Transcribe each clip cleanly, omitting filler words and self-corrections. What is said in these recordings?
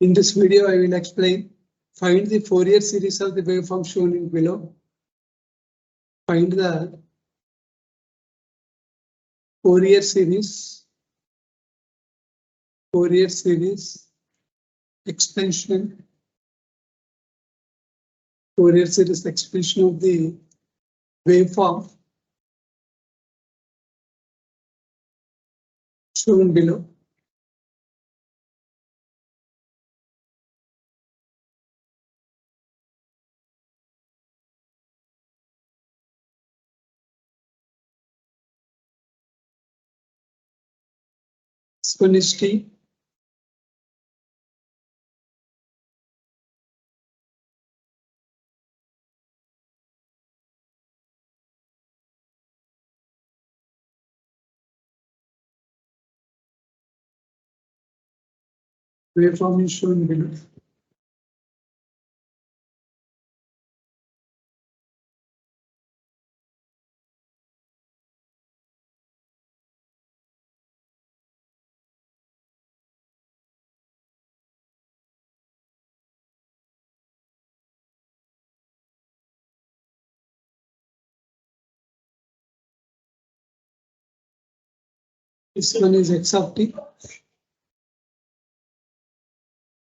In this video, I will explain. Find the Fourier series of the waveform shown in below. Find the Fourier series expansion. Fourier series expansion of the waveform shown below. This one is T. Waveform is shown below. This one is x of t.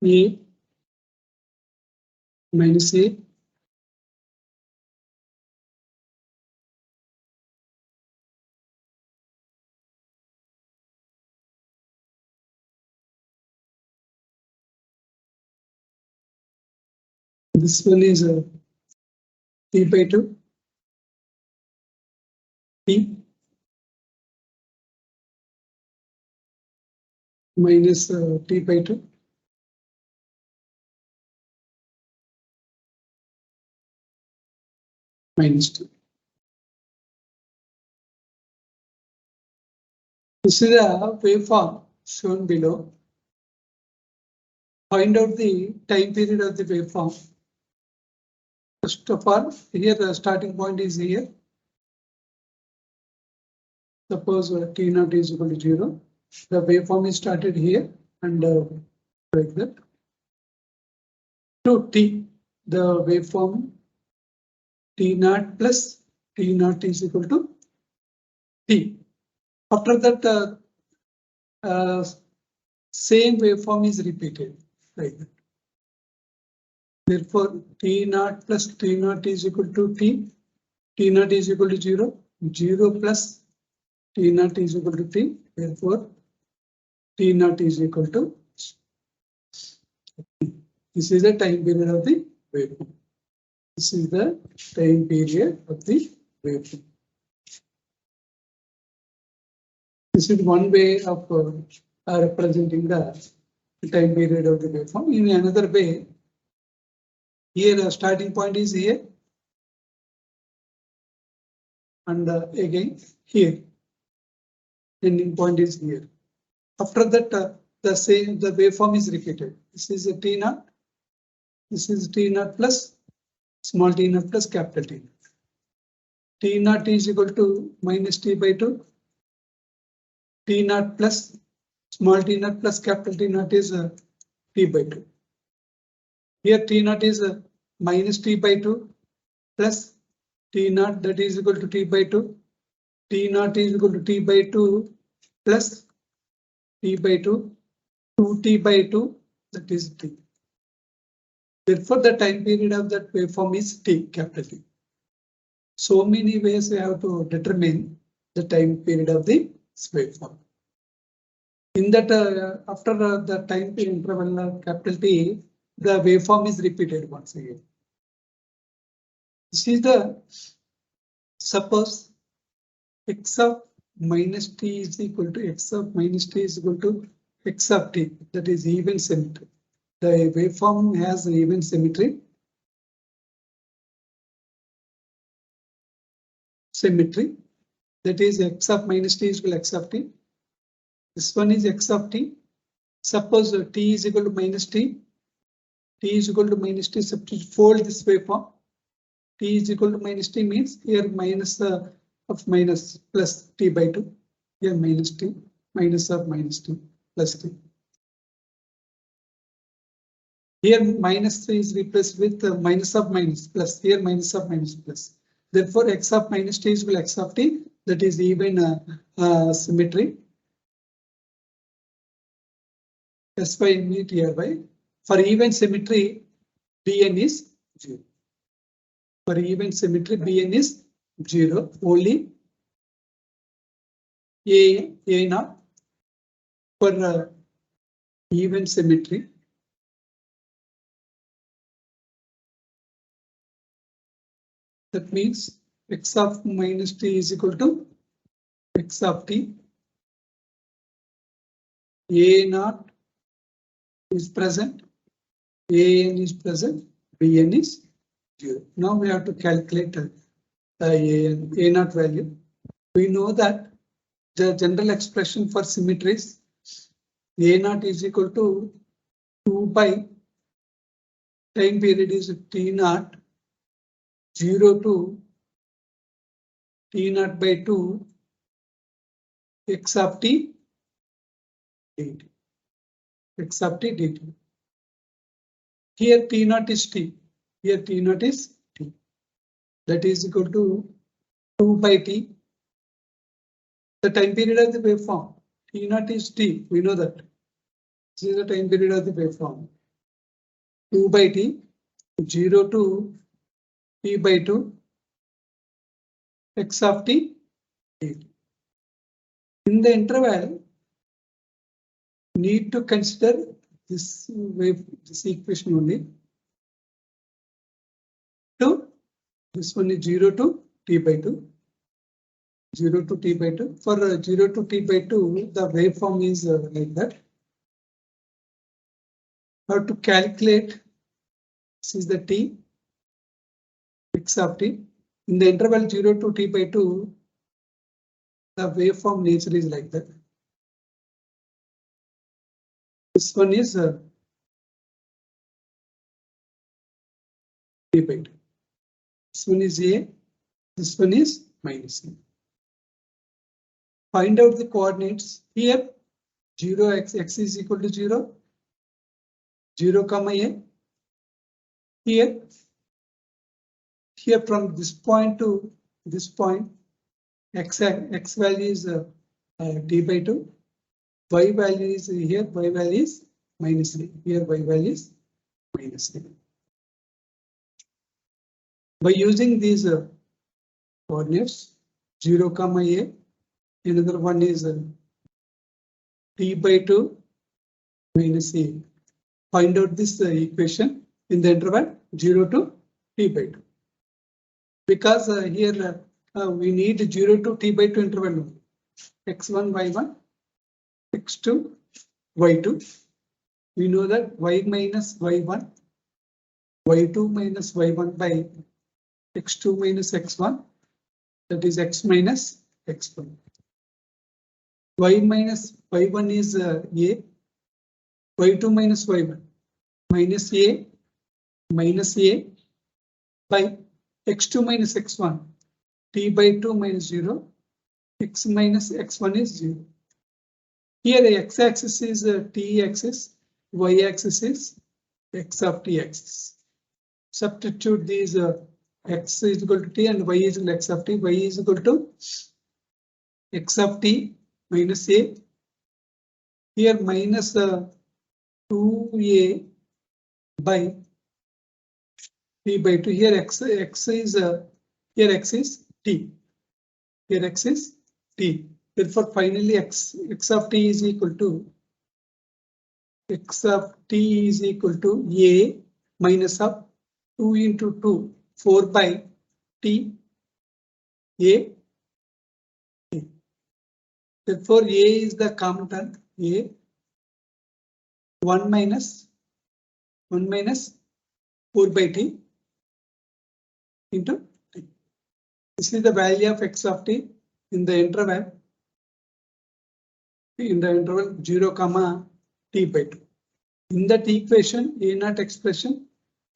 A minus A. This one is T by 2. T minus T by 2. Minus 2. This is a waveform shown below. Find out the time period of the waveform. First of all, here the starting point is here. Suppose T0 is equal to 0. The waveform is started here and like that. To T, the waveform T0 plus T0 is equal to T. After that, same waveform is repeated like that. Therefore, T0 plus T0 is equal to T. T0 is equal to 0. 0 plus T0 is equal to T. Therefore, T0 is equal to. This is the time period of the waveform. This is the time period of the waveform. This is one way of representing the time period of the waveform. In another way, here the starting point is here, and again here, ending point is here. After that, the waveform is repeated. This is a T0. This is T0 plus small T0 plus capital T0. T0 is equal to minus T by 2. T0 plus small T0 plus capital T0 is T by 2. Here T0 is minus T by 2 plus T0, that is equal to T by 2. T0 is equal to T by 2 plus T by 2, 2T by 2, that is T. Therefore, the time period of that waveform is T, capital T. So many ways we have to determine the time period of the waveform. In that, after the time period interval capital T, the waveform is repeated once again. This is the, suppose x of minus t is equal to x of minus t is equal to x of t, that is even symmetry. The waveform has even symmetry. That is x of minus t is equal to x of t. This one is x of t. Suppose t is equal to minus t. T is equal to minus t. Substitute fold this waveform. T is equal to minus t means here minus of minus plus t by 2. Here minus t, minus of minus t plus t. Here minus 3 is replaced with minus of minus plus. Here minus of minus plus. Therefore, x of minus t is equal to x of t. That is even symmetry. S by n t r by. For even symmetry, Bn is 0. For even symmetry, Bn is 0. Only A naught. For even symmetry, that means x of minus t is equal to x of t. A naught is present, An is present, Bn is 0. Now we have to calculate A naught value. We know that the general expression for symmetries, A naught is equal to 2 by time period is t naught 0 to t naught by 2 x of t dt. X of t dt. Here t naught is t. Here t naught is t. That is equal to 2 by t. The time period of the waveform. T naught is t. We know that. This is the time period of the waveform. 2 by t. 0 to t by 2. X of t dt. In the interval, need to consider this equation only. This one is 0 to t by 2. 0 to t by 2. For 0 to t by 2, the waveform is like that. How to calculate? This is the t, x of t. In the interval 0 to t by 2, the waveform nature is like that. This one is t by 2. This one is a. This one is minus a. Find out the coordinates. Here 0 x is equal to 0. 0 comma a. Here from this point to this point, x value is t by 2. Y value is here. Y value is minus 3. Here y value is minus 3. By using these coordinates 0 comma a, another one is t by 2 minus a. Find out this equation in the interval 0 to t by 2. Because here we need 0 to t by 2 interval. X1, Y1, X2, Y2. We know that Y minus Y1, Y2 minus Y1 by X2 minus X1. That is X minus X1. Y minus Y1 is A. Y2 minus Y1 minus A by X2 minus X1. T by 2 minus 0. X minus X1 is 0. Here the x-axis is t-axis, y-axis is x of t-axis. Substitute these x is equal to t and y is equal to x of t. Y is equal to x of t minus a. Here minus 2a by t by 2. Here x is here x is t. Here x is t. Therefore, finally x of t is equal to a minus of 2 into 2, 4 by t a. Therefore, a is the common term. A 1 minus 4 by t into t. This is the value of x of t in the interval 0 comma t by 2. In that equation, A naught expression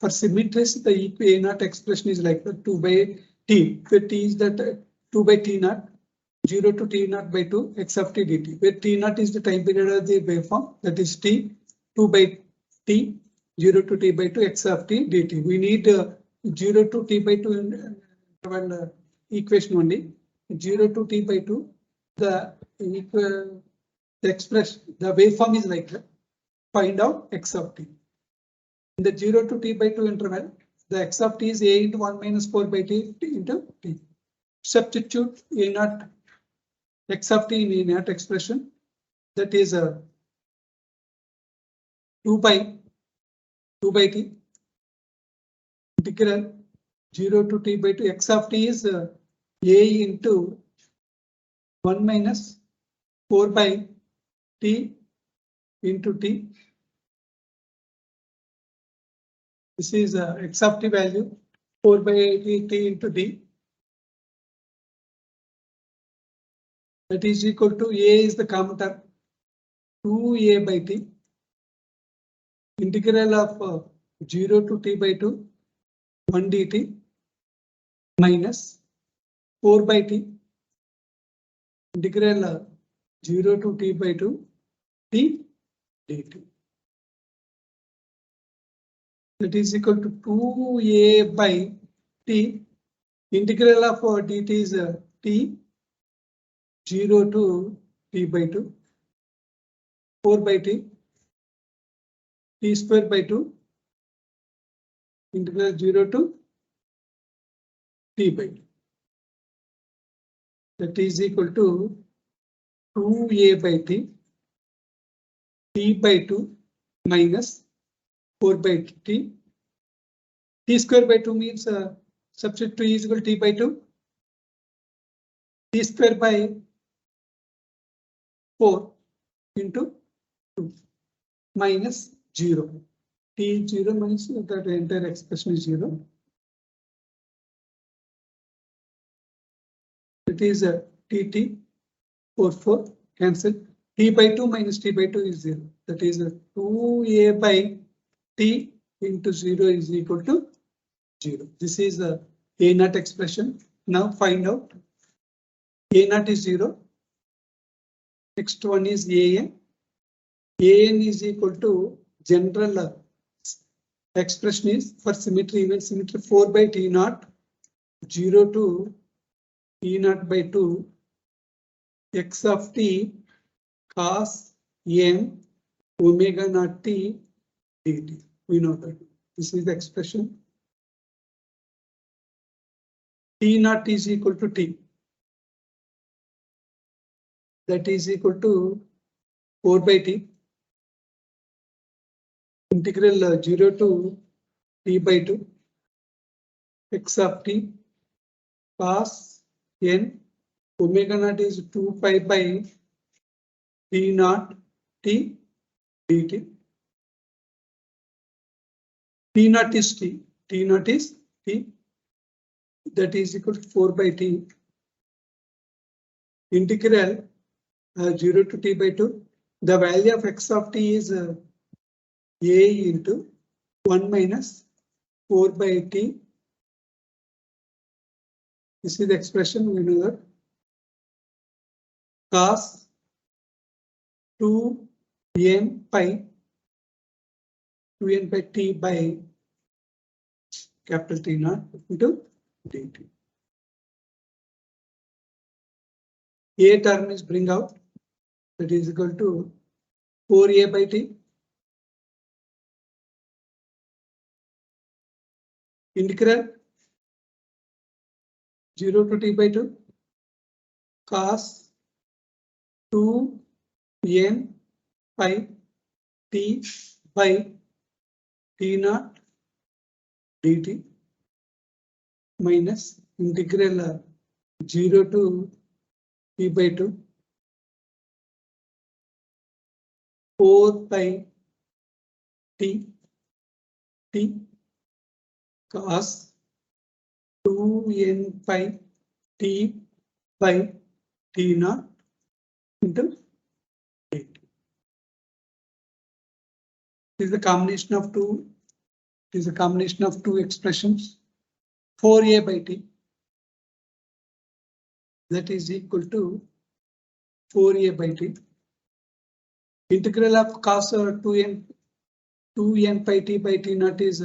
for symmetries, the A naught expression is like the 2 by t, where t is that 2 by t naught, 0 to t naught by 2 x of t dt, where t naught is the time period of the waveform, that is t, 2 by t, 0 to t by 2 x of t dt. We need 0 to t by 2 interval equation only. 0 to t by 2, the expression, the waveform is like that. Find out x of t. In the 0 to t by 2 interval, the x of t is a into 1 minus 4 by t into t. Substitute a naught x of t in a naught expression, that is 2 by t integral 0 to t by 2 x of t is a into 1 minus 4 by t into t. This is x of t value 4 by t into d. That is equal to a is the common term, 2a by t. Integral of 0 to t by 2 1 dt minus 4 by t integral 0 to t by 2 t dt. That is equal to 2a by t. Integral of dt is t 0 to t by 2 4 by t square by 2 integral 0 to t by 2. That is equal to 2a by t by 2 minus 4 by t. T square by 2 means substitute 2 is equal to t by 2. T square by 4 into 2 minus 0. T 0 means that entire expression is 0. It is a tt 4 cancel. T by 2 minus t by 2 is 0. That is 2a by t into 0 is equal to 0. This is a naught expression. Now find out a naught is 0. Next one is an. An is equal to general expression is for symmetry, even symmetry 4 by t naught 0 to t naught by 2 x of t cos n omega naught t dt. We know that this is the expression. T naught is equal to t. That is equal to 4 by t integral 0 to t by 2 x of t cos n omega naught is 2 pi by t naught t dt. T naught is t. T naught is t. That is equal to 4 by t integral 0 to t by 2. The value of x of t is a into 1 minus 4 by t. This is the expression we know that cos 2n pi t by capital T naught into dt. A term is bring out, that is equal to 4a by t integral 0 to t by 2 cos 2n pi t by t naught dt minus integral 0 to t by 2 4 by t cos 2n pi t by t naught into dt. This is the combination of two. It is a combination of two expressions. 4a by t, that is equal to 4a by t. Integral of cos 2n 2n pi t by t naught is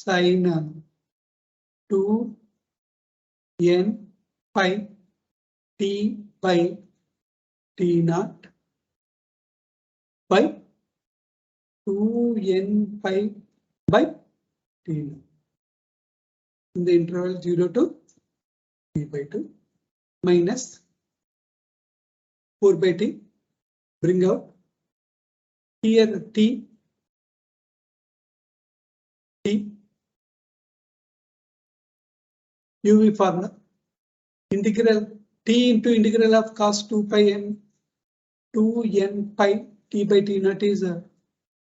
sine 2n pi t by t naught by 2n pi by t naught in the interval 0 to t by 2 minus 4 by t. Bring out here t uv formula integral t into integral of cos 2 pi n 2n pi t by t naught is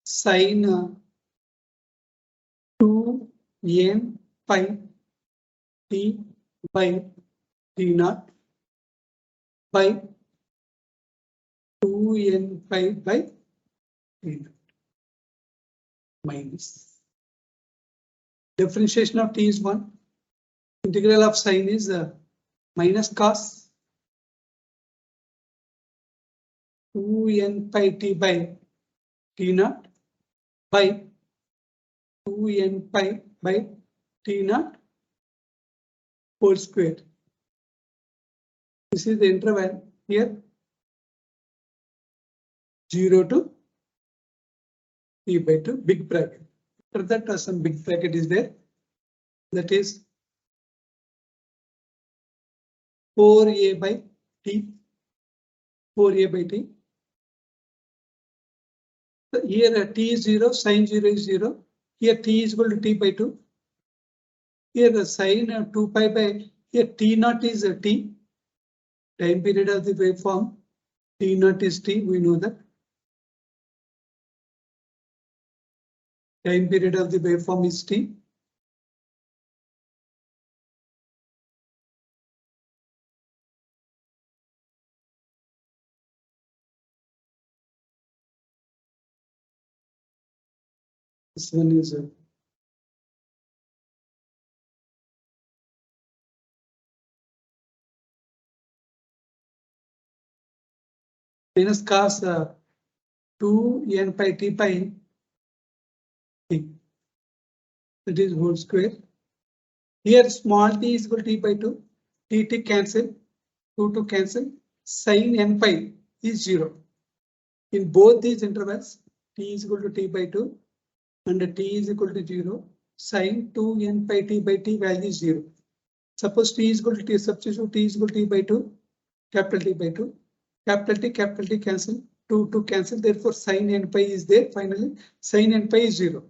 sine 2n pi t by t naught by 2n pi by t naught minus differentiation of t is 1. Integral of sine is minus cos 2n pi t by t naught by 2n pi by t naught whole square. This is the interval here 0 to t by 2 big bracket. After that some big bracket is there, that is 4a by t, 4a by t. So here t is 0, sine 0 is 0. Here t is equal to t by 2. Here the sine 2 pi by, here t naught is t, time period of the waveform, t naught is t, we know that. Time period of the waveform is t. This one is minus cos 2n pi t pi t. That is whole square. Here small t is equal to t by 2. T cancel, 2 cancel. Sine n pi is 0. In both these intervals, t is equal to t by 2 and t is equal to 0. Sine 2n pi t by t value is 0. Suppose t is equal to t, substitute t is equal to t by 2, capital T by 2. Capital T cancel, 2 cancel. Therefore, sine n pi is there. Finally, sine n pi is 0.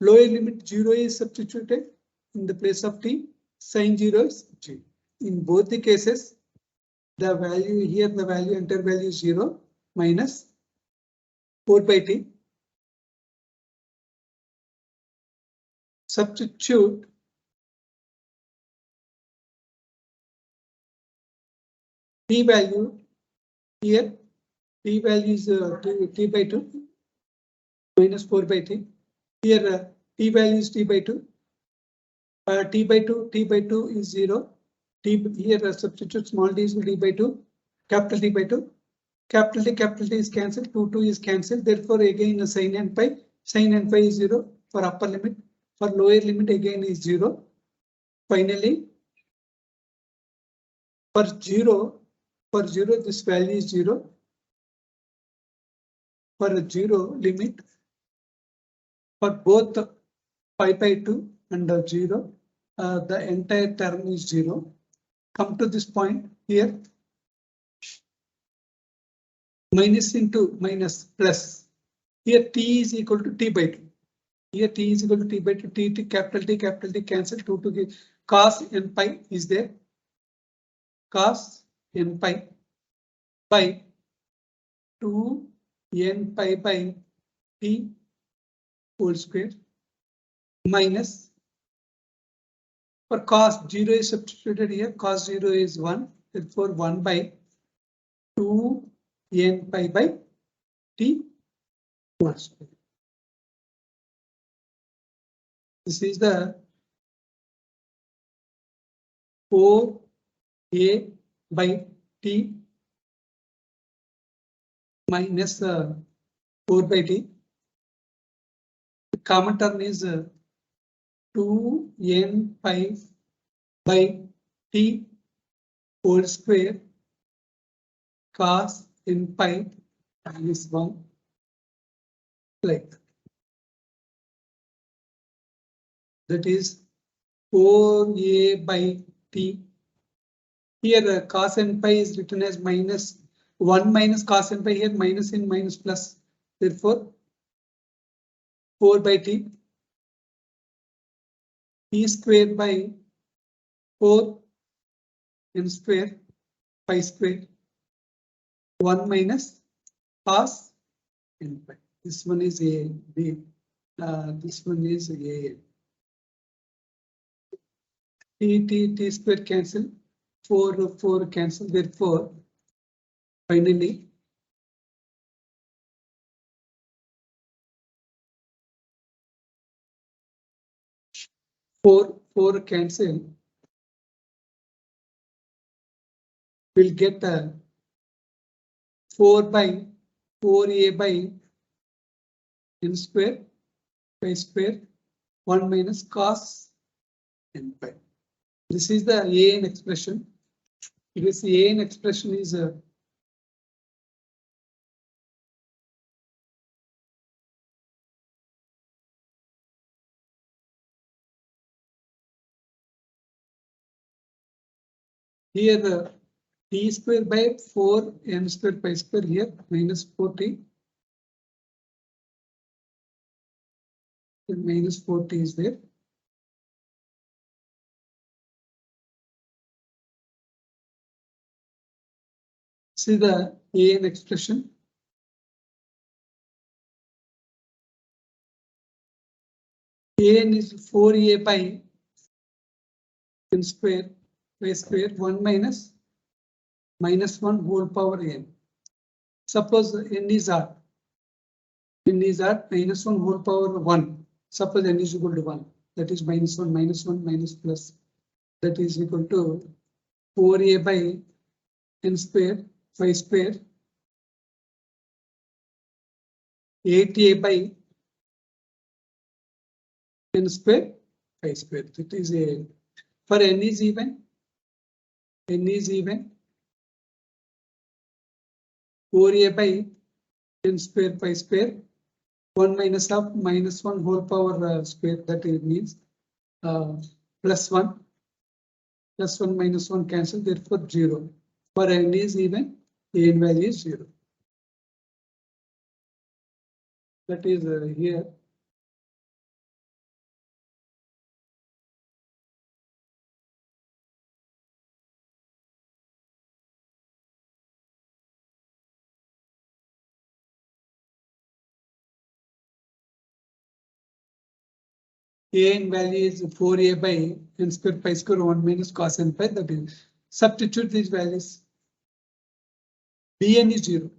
Lower limit 0 is substituted in the place of t. Sine 0 is 0. In both the cases, the value here, the value enter value is 0 minus 4 by t. Substitute t value here. T value is t by 2 minus 4 by t. Here t value is t by 2. T by 2 is 0. T here substitute small t is t by 2. Capital T by 2. Capital T is cancelled. 2 is cancelled. Therefore, again sin n pi is 0 for upper limit. For lower limit again is 0. Finally, for 0 this value is 0. For a 0 limit for both pi by 2 and 0, the entire term is 0. Come to this point here. Minus into minus plus. Here t is equal to t by 2. Here t is equal to t by 2. T capital T cancel. 2 to give cos n pi is there. Cos n pi by 2 n pi by t whole square minus, for cos 0 is substituted here. Cos 0 is 1. Therefore 1 by 2 n pi by t whole square. This is the 4a by t minus 4 by t. common term is 2n pi by t whole square cos n pi minus 1 like that is 4a by t. Here cos n pi is written as minus 1 minus cos n pi, here minus in minus plus, therefore 4 by t square by 4 n square pi square 1 minus cos n pi. This one is a b. This one is a t square cancel, 4 cancel, therefore finally 4 cancel, will get 4 by 4a by n square pi square 1 minus cos n pi. This is the an expression. This an expression is here the t square by 4 n square pi square, here minus 4t. Minus 4t is there. See the an expression. An is 4a by n square pi square 1 minus 1 whole power n. Suppose n is odd. N is odd, minus 1 whole power 1. Suppose n is equal to 1. That is minus 1 minus plus. That is equal to 4a by n square pi square 8a by n square pi square. That is a, for n is even. N is even. 4a by n square pi square 1 minus of minus 1 whole power square, that it means plus 1 minus 1 cancel, therefore 0. For n is even, n value is 0. That is here. An value is 4a by n square pi square 1 minus cos n pi, that is substitute these values. Bn is 0.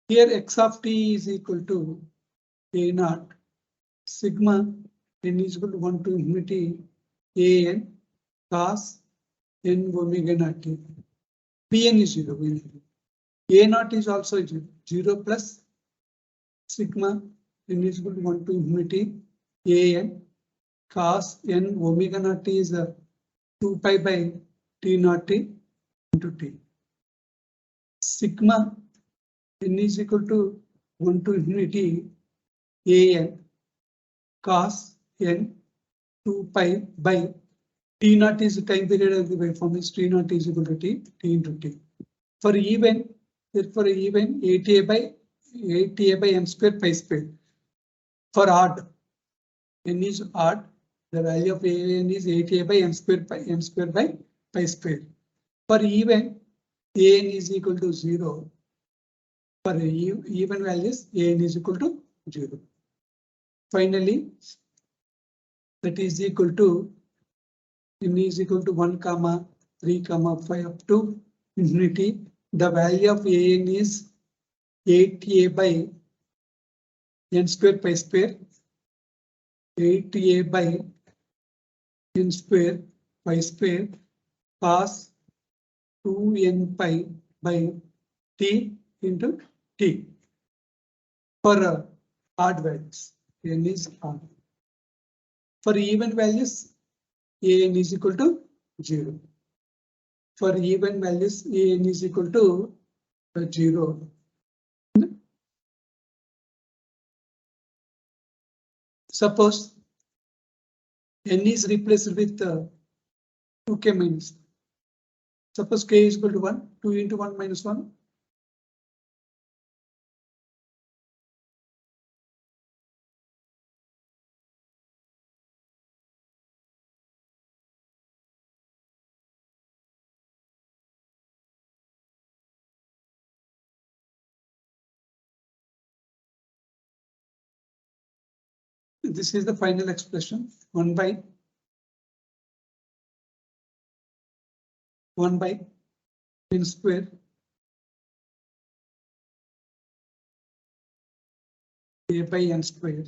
Here x of t is equal to a naught sigma n is equal to 1 to infinity an cos n omega naught t. Bn is 0. A naught is also 0. 0 plus sigma n is equal to 1 to infinity an cos n omega naught t is 2 pi by t naught t into t. Sigma n is equal to 1 to infinity an cos n 2 pi by t naught is the time period of the waveform, is t naught is equal to t into t. For even, therefore even 8a by n square pi square. For odd, n is odd, the value of an is 8a by n square by pi square. For even, an is equal to 0. For even values, an is equal to 0. Finally, that is equal to n is equal to 1, 3, 5 up to infinity. The value of an is 8a by n square pi square, 8a by n square pi square cos 2n pi by t into t. For odd values, n is odd. For even values, an is equal to 0. For even values, an is equal to 0. Suppose n is replaced with 2k minus. Suppose k is equal to 1, 2 into 1 minus 1. This is the final expression, 1 by n square a by n square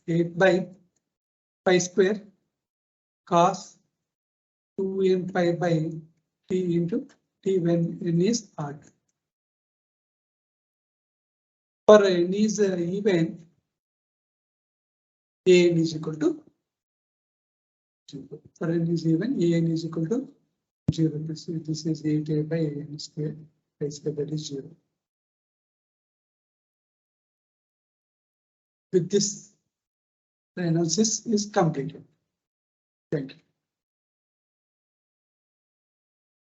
8 by pi square cos 2n pi by t into t when n is odd. For n is even, an is equal to 0. For n is even, an is equal to 0. This is 8a by n square, pi square, that is 0. With this, the analysis is completed. Thank you.